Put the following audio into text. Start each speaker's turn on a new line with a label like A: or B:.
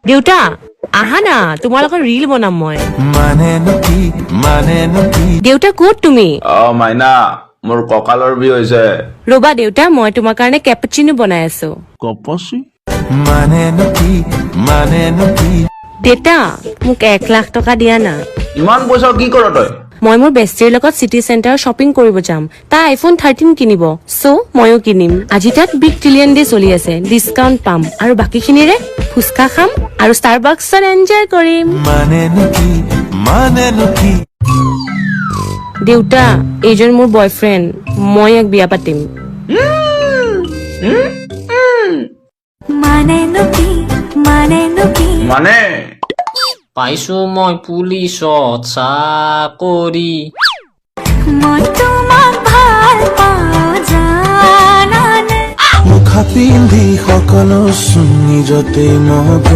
A: দেউতা আহা না তোমাৰ লগত ৰীল বনাম মই দেউতা ক'ত তুমি
B: মাইনা মোৰ কঁকালৰ বিষ হৈছে
A: ৰবা দেউতা মই তোমাৰ কাৰণে কেপাচিনো বনাই আছো দেউতা মোক 1 লাখ টকা দিয়া না
B: ইমান পইচা কি কৰ তই
A: মই মোৰ বেষ্টিৰ লগত চিটি চেণ্টাৰ শ্বপিং কৰিব যাম তাই আইফোন 13 কিনিব সো ময়ো কিনিম আজি তাত বিগ ট্ৰিলিয়ন ডে চলি আছে ডিসকাউন্ট পাম আৰু বাকিখিনিৰে ফুচকা খাম আৰু ষ্টাৰবাক্সত এনজয় কৰিম দেউতা এইজন মোৰ বয়ফ্ৰেণ্ড মই ইয়াক বিয়া পাতিম
B: মানে
C: পাইছো মই পুলিচত চাকৰি
D: মুখা পিন্ধি সকলো নিজতে মগ